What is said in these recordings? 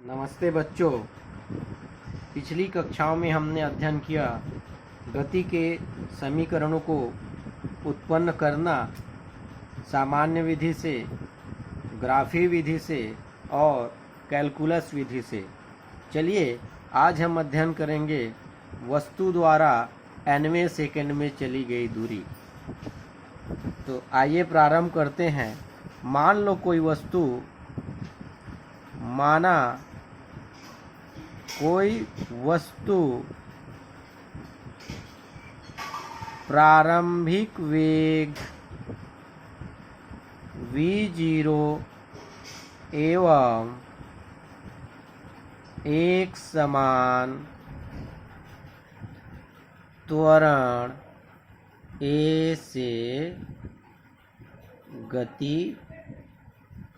नमस्ते बच्चों। पिछली कक्षाओं में हमने अध्ययन किया गति के समीकरणों को उत्पन्न करना सामान्य विधि से, ग्राफी विधि से और कैलकुलस विधि से। चलिए आज हम अध्ययन करेंगे वस्तु द्वारा nवें सेकंड में चली गई दूरी। तो आइए प्रारंभ करते हैं। मान लो कोई वस्तु, प्रारंभिक वेग v0 एवं एक समान त्वरण a से गति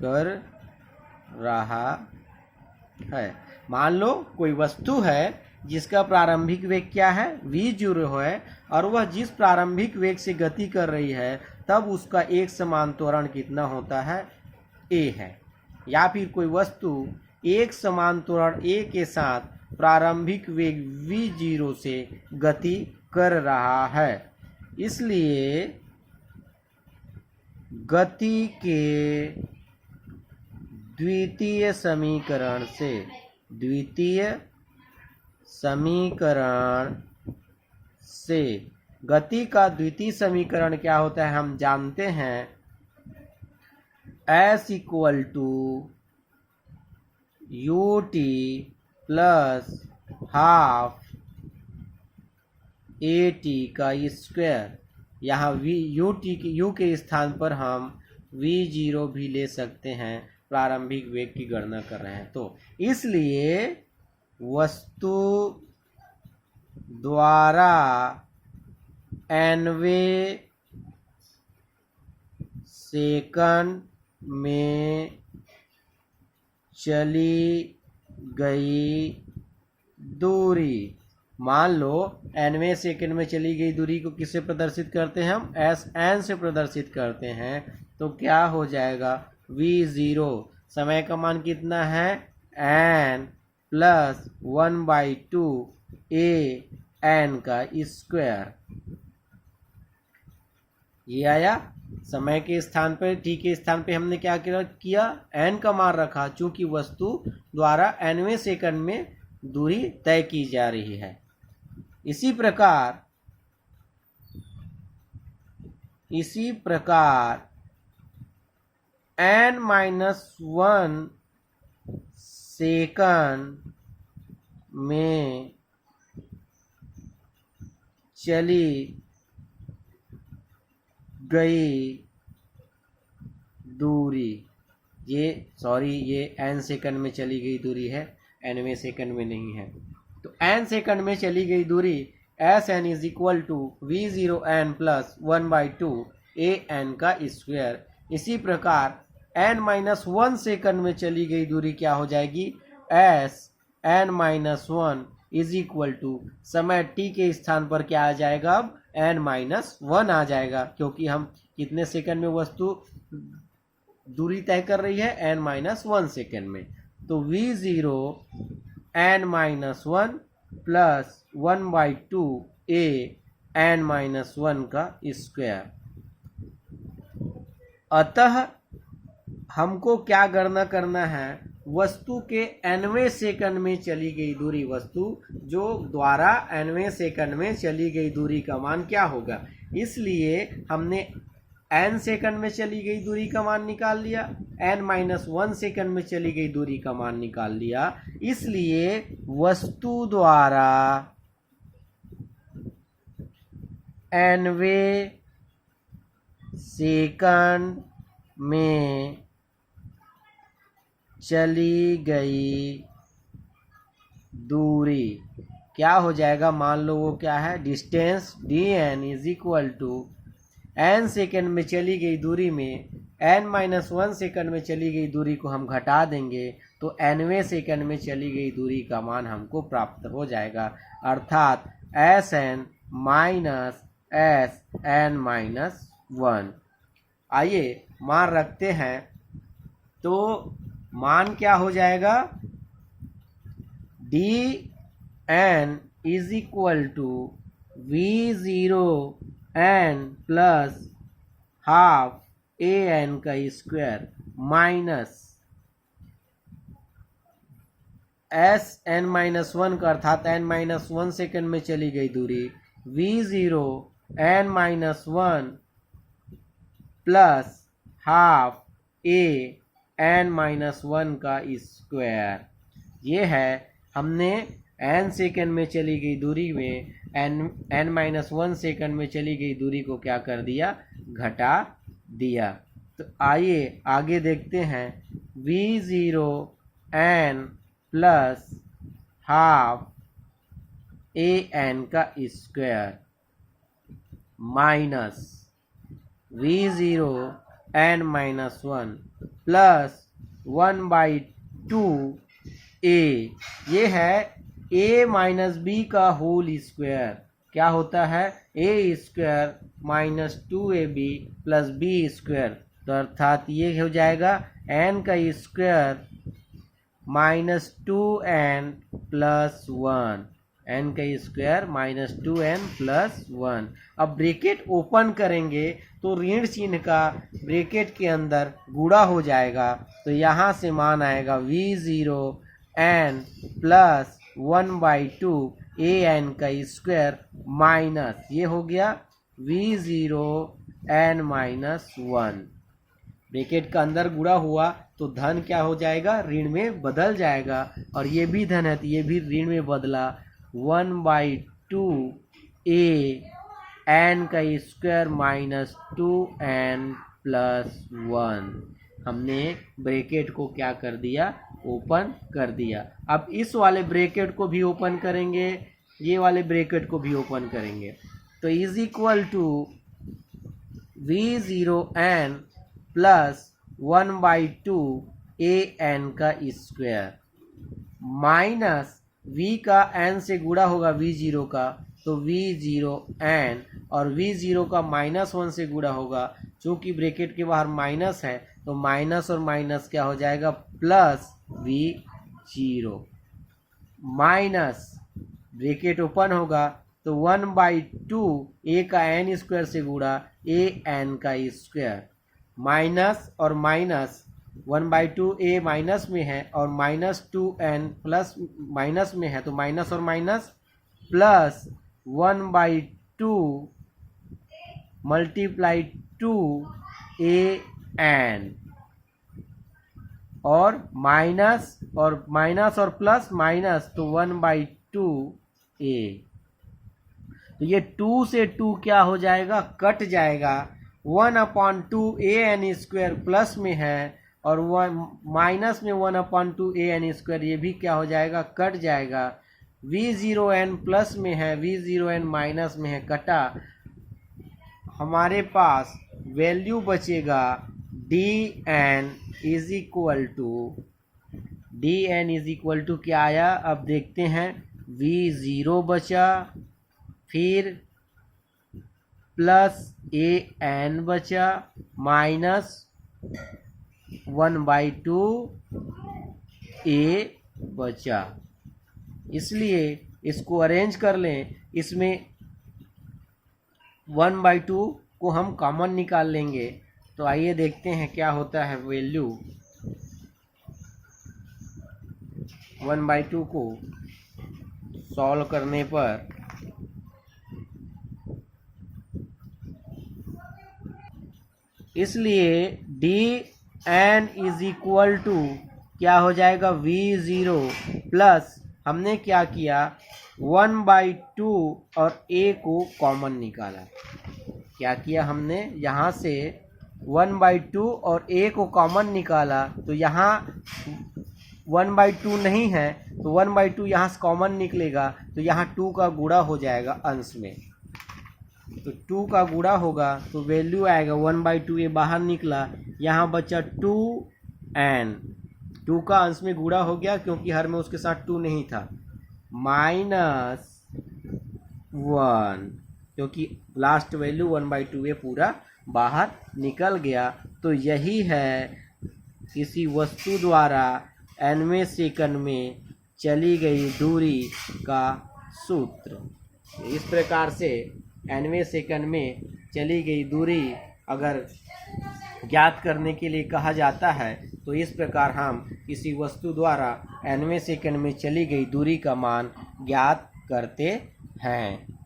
कर रहा है। मान लो कोई वस्तु है जिसका प्रारंभिक वेग क्या है, v0 है, और वह जिस प्रारंभिक वेग से गति कर रही है तब उसका एक समान त्वरण कितना होता है, a है। या फिर कोई वस्तु एक समान त्वरण a के साथ प्रारंभिक वेग v0 से गति कर रहा है। इसलिए गति के द्वितीय समीकरण से गति का द्वितीय समीकरण क्या होता है, हम जानते हैं। S equal to ut plus half at का स्क्वायर। यहाँ u के स्थान पर हम v0 भी ले सकते हैं, प्रारंभिक वेग की गणना कर रहे हैं। तो इसलिए वस्तु द्वारा nवें सेकंड में चली गई दूरी, मान लो nवें सेकंड में चली गई दूरी को किससे प्रदर्शित करते हैं, हम Sn से प्रदर्शित करते हैं। तो क्या हो जाएगा, v0 समय का मान कितना है, n प्लस 1/2 an का स्क्वायर। ये आया। समय के स्थान पर, t के स्थान पे हमने क्या किया, n का मान रखा, चूंकि वस्तु द्वारा nवें सेकंड में दूरी तय की जा रही है। इसी प्रकार n-1 सेकंड में चली गई दूरी, ये n सेकंड में चली गई दूरी है, nवें सेकंड में नहीं है। तो n सेकंड में चली गई दूरी Sn is equal to v0n plus 1/2 an का स्क्वायर। इसी प्रकार n-1 सेकंड में चली गई दूरी क्या हो जाएगी, Sn-1 इज इक्वल टू समय t के स्थान पर क्या आ जाएगा, अब n-1 आ जाएगा, क्योंकि हम कितने सेकंड में वस्तु दूरी तय कर रही है, n-1 सेकंड में। तो v0 n-1 प्लस 1/2 an-1 का स्क्वायर। अतः हमको क्या गणना करना है, वस्तु के nवें सेकंड में चली गई दूरी, वस्तु जो द्वारा nवें सेकंड में चली गई दूरी का मान क्या होगा। इसलिए हमने n सेकंड में चली गई दूरी का मान निकाल लिया, n-1 सेकंड में चली गई दूरी का मान निकाल लिया। इसलिए वस्तु द्वारा nवें सेकंड में चली गई दूरी क्या हो जाएगा, मान लो वो क्या है, distance dn is equal to n second में चली गई दूरी में n-1 सेकंड में चली गई दूरी को हम घटा देंगे, तो nवें सेकंड में चली गई दूरी का मान हमको प्राप्त हो जाएगा, अर्थात Sn माइनस Sn-1। आइए मान रखते हैं, तो मान क्या हो जाएगा, D N is equal to V0n plus half A N का स्क्वायर माइनस Sn-1 का अर्थात n-1 सेकेंड में चली गई दूरी V0n-1 प्लस हाफ an-1 का स्क्वायर। ये है हमने n सेकेंड में चली गई दूरी में n-1 सेकेंड में चली गई दूरी को क्या कर दिया, घटा दिया। तो आइए आगे देखते हैं। V0n प्लस हाफ an का square minus V0n-1 plus 1/2 a, ये है a माइनस b का होल स्क्वायर। क्या होता है, a square minus 2ab plus b square. तो अर्थात ये हो जाएगा n का square minus 2n plus 1, n का स्क्वायर माइनस 2n प्लस 1। अब ब्रैकेट ओपन करेंगे तो ऋण चिन्ह का ब्रैकेट के अंदर गुणा हो जाएगा। तो यहाँ से मान आएगा V0n प्लस 1/2 an का स्क्वायर माइनस ये हो गया V0n-1। ब्रैकेट का अंदर गुणा हुआ तो धन क्या हो जाएगा, ऋण में बदल जाएगा। और ये भी धन है तो ये भी ऋण में बदला 1/2 an का स्क्वायर माइनस 2n प्लस 1। हमने ब्रैकेट को क्या कर दिया, ओपन कर दिया। अब इस वाले ब्रैकेट को भी ओपन करेंगे, ये वाले ब्रैकेट को भी ओपन करेंगे। तो is equal to V0n plus 1/2 an का स्क्वायर माइनस v का n से गुणा होगा V0 का तो V0n, और V0 का -1 से गुणा होगा। चूंकि ब्रैकेट के बाहर माइनस है तो माइनस और माइनस क्या हो जाएगा, plus V0 minus bracket open होगा तो 1/2 a का n स्क्वायर से गुणा an का स्क्वायर माइनस और माइनस 1/2 a माइनस में है और माइनस 2n प्लस माइनस में है तो माइनस और माइनस प्लस 1/2 मल्टीप्लाई 2an और माइनस और प्लस माइनस तो 1/2 a। तो ये 2 से 2 क्या हो जाएगा, कट जाएगा। 1/2 an स्क्वायर प्लस में है और माइनस में 1/2 an स्क्वायर, ये भी क्या हो जाएगा, कट जाएगा। V0n प्लस में है, V0n माइनस में है, कटा। हमारे पास वैल्यू बचेगा dn इज इक्वल टू क्या आया, अब देखते हैं। V0 बचा, फिर प्लस an बचा माइनस 1/2 a बचा। इसलिए इसको अरेंज कर लें। इसमें 1/2 को हम कॉमन निकाल लेंगे। तो आइए देखते हैं क्या होता है वैल्यू। 1/2 को सॉल्व करने पर इसलिए dn इज इक्वल टू क्या हो जाएगा, V0 प्लस हमने क्या किया 1/2 और a को कॉमन निकाला। क्या किया हमने, यहाँ से 1/2 और a को कॉमन निकाला। तो यहाँ 1/2 नहीं है तो 1/2 यहाँ से कॉमन निकलेगा तो यहाँ 2 का गुणा हो जाएगा अंश में। तो 2 का गुणा होगा तो वैल्यू आएगा 1/2 ये बाहर निकला, यहाँ बचा 2n। 2 का अंश में गुणा हो गया क्योंकि हर में उसके साथ 2 नहीं था, माइनस 1 क्योंकि लास्ट वैल्यू 1/2 ये पूरा बाहर निकल गया। तो यही है किसी वस्तु द्वारा nवें सेकंड में चली गई दूरी का सूत्र। इस प्रकार से nवें सेकंड में चली गई दूरी अगर ज्ञात करने के लिए कहा जाता है तो इस प्रकार हम किसी वस्तु द्वारा nवें सेकंड में चली गई दूरी का मान ज्ञात करते हैं।